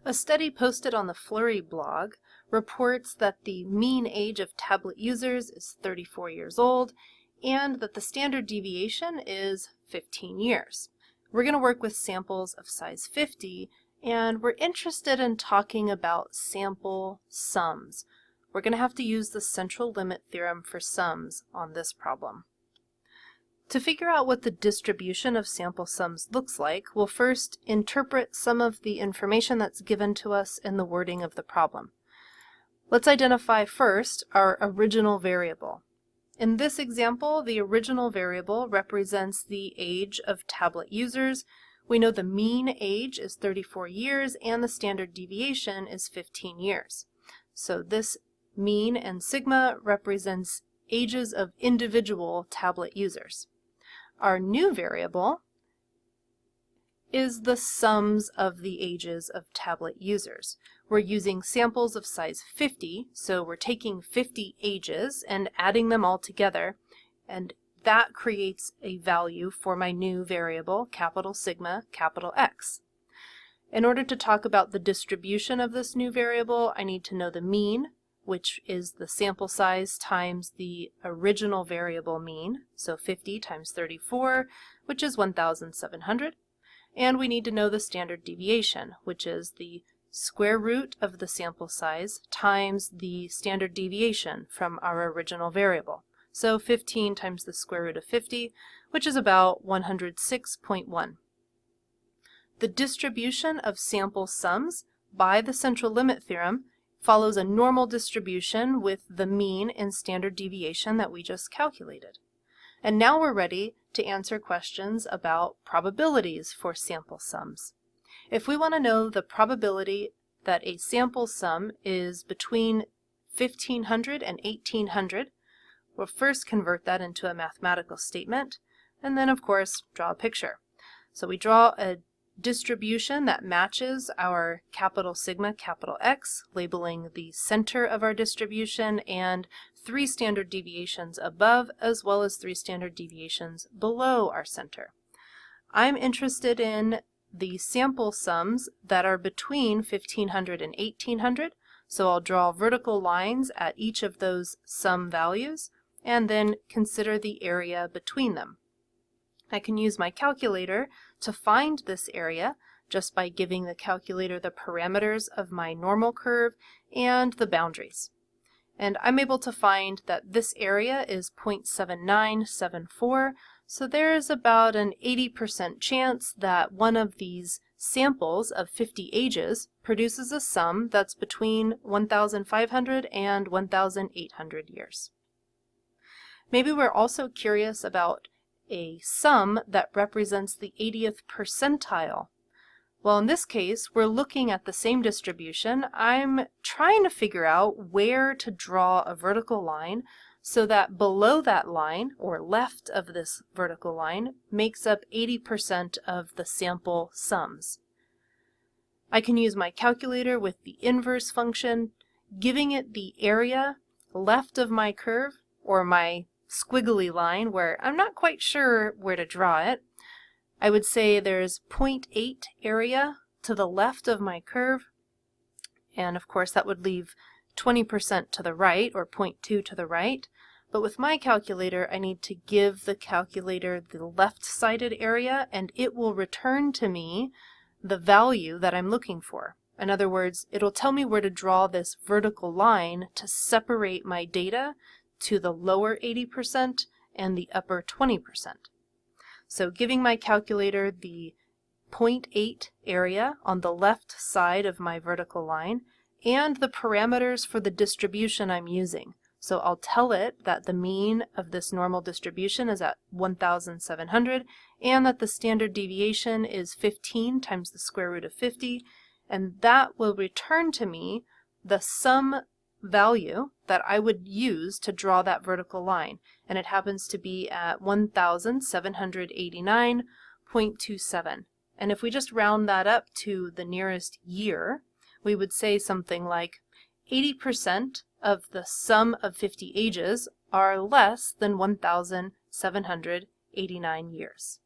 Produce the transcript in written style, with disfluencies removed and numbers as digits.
A study posted on the Flurry blog reports that the mean age of tablet users is 34 years old and that the standard deviation is 15 years. We're going to work with samples of size 50, and we're interested in talking about sample sums. We're going to have to use the central limit theorem for sums on this problem. To figure out what the distribution of sample sums looks like, we'll first interpret some of the information that's given to us in the wording of the problem. Let's identify first our original variable. In this example, the original variable represents the age of tablet users. We know the mean age is 34 years and the standard deviation is 15 years. So this mean and sigma represents ages of individual tablet users. Our new variable is the sums of the ages of tablet users. We're using samples of size 50, so we're taking 50 ages and adding them all together, and that creates a value for my new variable, capital sigma, capital X. In order to talk about the distribution of this new variable, I need to know the mean, which is the sample size times the original variable mean, so 50 times 34, which is 1,700. And we need to know the standard deviation, which is the square root of the sample size times the standard deviation from our original variable. So 15 times the square root of 50, which is about 106.1. The distribution of sample sums by the central limit theorem follows a normal distribution with the mean and standard deviation that we just calculated. And now we're ready to answer questions about probabilities for sample sums. If we want to know the probability that a sample sum is between 1500 and 1800, we'll first convert that into a mathematical statement, and then of course draw a picture. So we draw a distribution that matches our capital sigma, capital X, labeling the center of our distribution and 3 standard deviations above as well as 3 standard deviations below our center. I'm interested in the sample sums that are between 1500 and 1800, so I'll draw vertical lines at each of those sum values and then consider the area between them. I can use my calculator to find this area just by giving the calculator the parameters of my normal curve and the boundaries. And I'm able to find that this area is 0.7974, so there is about an 80% chance that one of these samples of 50 ages produces a sum that's between 1,500 and 1,800 years. Maybe we're also curious about a sum that represents the 80th percentile. Well, in this case, we're looking at the same distribution. I'm trying to figure out where to draw a vertical line so that below that line, or left of this vertical line, makes up 80% of the sample sums. I can use my calculator with the inverse function, giving it the area left of my curve, or my squiggly line where I'm not quite sure where to draw it. I would say there's 0.8 area to the left of my curve, and of course that would leave 20% to the right, or 0.2 to the right. But with my calculator, I need to give the calculator the left-sided area, and it will return to me the value that I'm looking for. In other words, it'll tell me where to draw this vertical line to separate my data to the lower 80% and the upper 20%. So giving my calculator the 0.8 area on the left side of my vertical line and the parameters for the distribution I'm using. So I'll tell it that the mean of this normal distribution is at 1,700 and that the standard deviation is 15 times the square root of 50, and that will return to me the sum value that I would use to draw that vertical line, and it happens to be at 1,789.27. And if we just round that up to the nearest year, we would say something like 80% of the sum of 50 ages are less than 1,789 years.